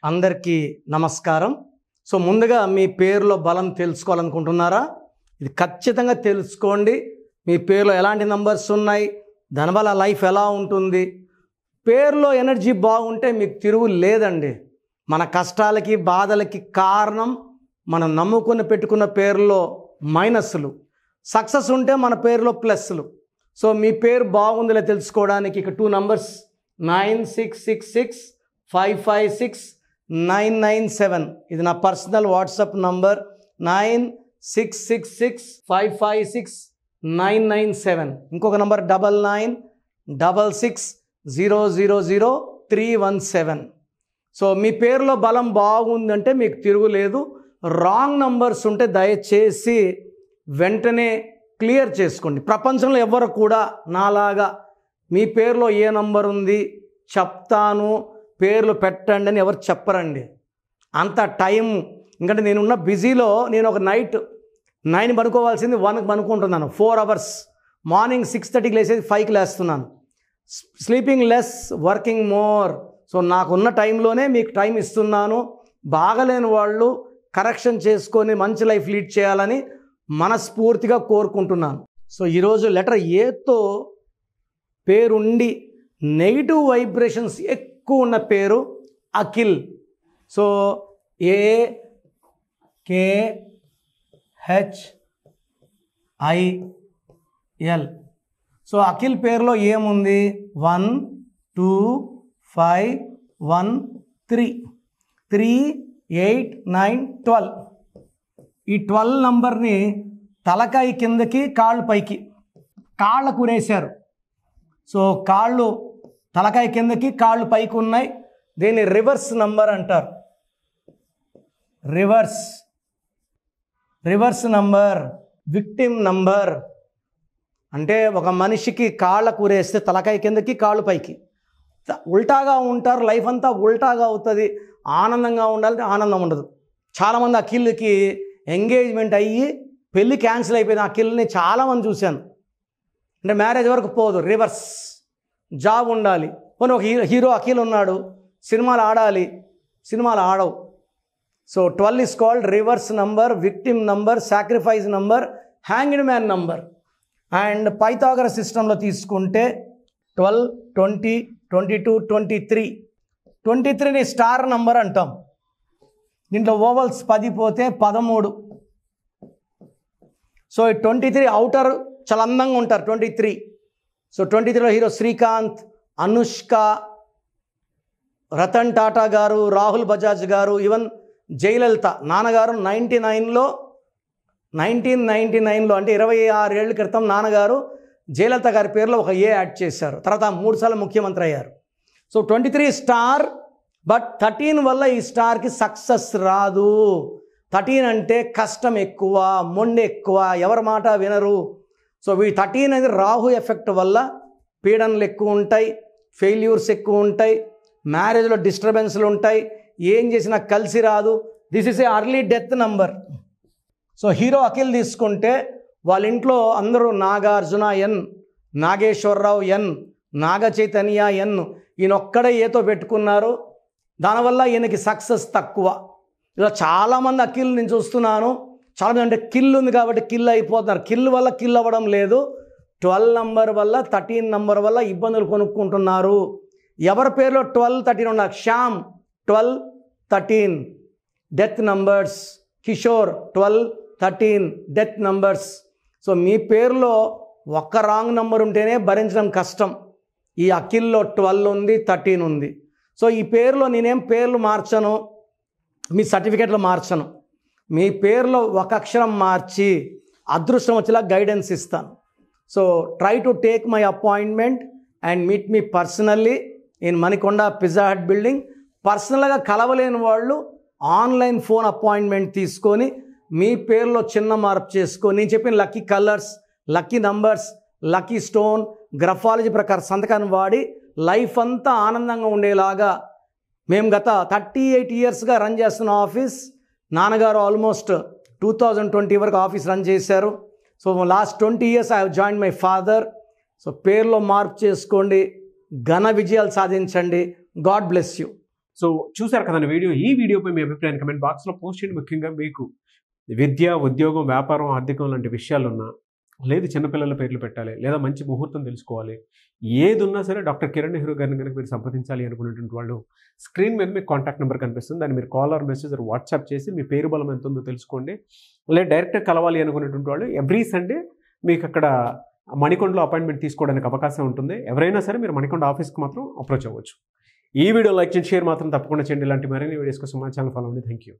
అందరికీ నమస్కారం. సో ముందుగా మీ పేరులో బలం తెలుసుకోవాలనుకుంటున్నారా? ఇది ఖచ్చితంగా తెలుసుకోండి. మీ పేరులో ఎలాంటి నంబర్స్ ఉన్నాయి, దానివల్ల లైఫ్ ఎలా ఉంటుంది. పేరులో ఎనర్జీ బాగుంటే మీకు తిరుగు లేదండి. మన కష్టాలకి బాధలకి కారణం మనం నమ్ముకుని పెట్టుకున్న పేరులో మైనస్లు, సక్సెస్ ఉంటే మన పేరులో ప్లస్లు. సో మీ పేరు బాగుందిలే తెలుసుకోవడానికి ఇక 2 నంబర్స్ 9666556997. ఇది నా పర్సనల్ వాట్సాప్ నంబర్ 9666556997. ఇంకొక నంబర్ 9966000317. సో మీ పేరులో బలం బాగుందంటే మీకు తిరుగులేదు. రాంగ్ నంబర్స్ ఉంటే దయచేసి వెంటనే క్లియర్ చేసుకోండి. ప్రపంచంలో ఎవరు కూడా నాలాగా మీ పేరులో ఏ నంబర్ ఉంది చెప్తాను, పేర్లు పెట్టండి అని ఎవరు చెప్పరండి. అంత టైం, ఎందుకంటే నేనున్న బిజీలో నేను ఒక నైట్ 9 పనుకోవాల్సింది 1కి పనుకుంటున్నాను. 4 అవర్స్. మార్నింగ్ 6:30కి లేసేది 5కి లేస్తున్నాను. Sleeping less, working more. So నాకున్న టైంలోనే మీకు టైం ఇస్తున్నాను. బాగలేని వాళ్ళు కరెక్షన్ చేసుకొని మంచి లైఫ్ లీడ్ చేయాలని మనస్ఫూర్తిగా కోరుకుంటున్నాను. సో ఈరోజు లెటర్ ఏతో పేరుండి నెగిటివ్ వైబ్రేషన్స్ ఎక్కువ ఉన్న పేరు Akhil. So AKHIL. So Akhil పేరులో ఏముంది? 1 2 5 1 3 3 8 9 12. ఈ 12 నంబర్ని తలకాయ కిందకి కాళ్ళు పైకి, కాళ్ళకు ఉరేశారు. సో కాళ్ళు తలకాయ కిందకి కాళ్ళు పైకి ఉన్నాయి. దీన్ని రివర్స్ నంబర్ అంటారు. Reverse number, victim number. అంటే ఒక మనిషికి కాళ్ళకు ఉరేస్తే తలకాయ కిందకి కాళ్ళు పైకి, ఉల్టాగా ఉంటారు. లైఫ్ అంతా ఉల్టాగా అవుతుంది. ఆనందంగా ఉండాలంటే ఆనందం ఉండదు. చాలామంది అఖిల్కి ఎంగేజ్మెంట్ అయ్యి పెళ్ళి క్యాన్సిల్ అయిపోయింది. అఖిల్ని చాలామంది చూశాను. అంటే మ్యారేజ్ వరకు పోదు. రివర్స్. జాబ్ ఉండాలి. పోనీ ఒక హీరో అఖిల్ ఉన్నాడు, సినిమాలు ఆడాలి, సినిమాలు ఆడవు. So 12 is called reverse number, victim number, sacrifice number, hanged man number. And Pythagoras సిస్టంలో తీసుకుంటే 12 20 22 23. 23ని స్టార్ నంబర్ అంటాం. దీంట్లో ఓవల్స్ 10 పోతే 13. సో 23 అవుటర్ చాలా అందంగా ఉంటారు. 23. సో 23లో హీరో శ్రీకాంత్, అనుష్క, రతన్ టాటా గారు, రాహుల్ బజాజ్ గారు, ఈవెన్ జయలలిత నాన్నగారు 1999లో అంటే 26 ఏళ్ల క్రితం నాన్నగారు జయలలిత గారి పేరులో ఒక ఏ యాడ్ చేశారు. తర్వాత 3 సార్లు ముఖ్యమంత్రి అయ్యారు. So 23 star. బట్ 13 వల్ల ఈ స్టార్కి సక్సెస్ రాదు. 13 అంటే కష్టం ఎక్కువ, మొండి ఎక్కువ, ఎవరి మాట వినరు. సో 13 అనేది రాహు ఎఫెక్ట్ వల్ల పీడనలు ఎక్కువ ఉంటాయి, ఫెయిల్యూర్స్ ఎక్కువ ఉంటాయి, మ్యారేజ్లో డిస్టర్బెన్స్లు ఉంటాయి, ఏం చేసినా కలిసి రాదు. This is a early death number. So hero Akhil తీసుకుంటే వాళ్ళ ఇంట్లో అందరూ నాగార్జున ఎన్, నాగేశ్వరరావు ఎన్, నాగ చైతన్య ఎన్. ఈయన ఒక్కడే ఏతో పెట్టుకున్నారు. దానివల్ల ఈయనకి సక్సెస్ తక్కువ. ఇలా చాలామంది అఖిల్ నేను చూస్తున్నాను. చాలామంది అంటే కిల్ ఉంది కాబట్టి కిల్ అయిపోతున్నారు. కిల్ వల్ల కిల్ అవ్వడం లేదు. 12 నంబర్ వల్ల, 13 నంబర్ వల్ల ఇబ్బందులు కొనుక్కుంటున్నారు. ఎవరి పేరులో 12 13 ఉన్నారు? Shyam 12 13 death numbers, Kishore 12 13 death numbers. So మీ పేరులో ఒక్క రాంగ్ నంబర్ ఉంటేనే భరించడం కష్టం. ఈ అఖిల్లో 12 ఉంది, 13 ఉంది. సో ఈ పేరులో నేనేం పేర్లు మార్చను, మీ సర్టిఫికేట్లు మార్చను. మీ పేరులో ఒక అక్షరం మార్చి అదృష్టం వచ్చేలా గైడెన్స్ ఇస్తాను. So try to take my appointment and meet me personally in Manikonda pizza hut building. పర్సనల్గా కలవలేని వాళ్ళు ఆన్లైన్ ఫోన్ అపాయింట్మెంట్ తీసుకొని మీ పేరులో చిన్న మార్పు చేసుకొని నేను చెప్పిన lucky colours, lucky numbers, lucky stone, graphology ప్రకారం సంతకాన్ని వాడి లైఫ్ అంతా ఆనందంగా ఉండేలాగా మేము గత 38 ఇయర్స్గా రన్ చేస్తున్న ఆఫీస్. నాన్నగారు ఆల్మోస్ట్ 2020 వరకు ఆఫీస్ రన్ చేశారు. So last 20 years I have join my father. So పేరులో మార్పు చేసుకోండి, ఘన విజయాలు సాధించండి. God bless you. సో చూసారు కదండి వీడియో. ఈ వీడియోపై మీ అభిప్రాయాన్ని కమెంట్ బాక్స్లో పోస్ట్ చేయండి. ముఖ్యంగా మీకు విద్య, ఉద్యోగం, వ్యాపారం, ఆర్థికం లాంటి విషయాలున్నా, లేదు చిన్నపిల్లల పేర్లు పెట్టాలి, లేదా మంచి ముహూర్తం తెలుసుకోవాలి, ఏది ఉన్నా సరే డాక్టర్ కిరణ్ నెహ్రూ గారిని కనుక మీరు సంప్రదించాలి అనుకునేటువంటి వాళ్ళు స్క్రీన్ మీద మీకు కాంటాక్ట్ నెంబర్ కనిపిస్తుంది. దాన్ని మీరు కాల్ ఆర్ మెసేజ్ వాట్సాప్ చేసి మీ పేరు బలం ఎంత ఉందో తెలుసుకోండి. లేదా డైరెక్ట్గా కలవాలి అనుకునేటువంటి వాళ్ళు ఎవ్రీ సండే మీకు అక్కడ మణికొండలో అపాయింట్మెంట్ తీసుకోవడానికి అవకాశం ఉంటుంది. ఎవరైనా సరే మీరు మణికొండ ఆఫీస్కి మాత్రం అప్రోచ్ అవ్వచ్చు. ఈ వీడియో లైక్ చేయండి, షేర్ మాత్రం తప్పకుండా చేయండి. ఇలాంటి మరిన్ని వీడియోస్ కోసం మా ఛానల్ ఫాలో అవ్వండి. Thank you.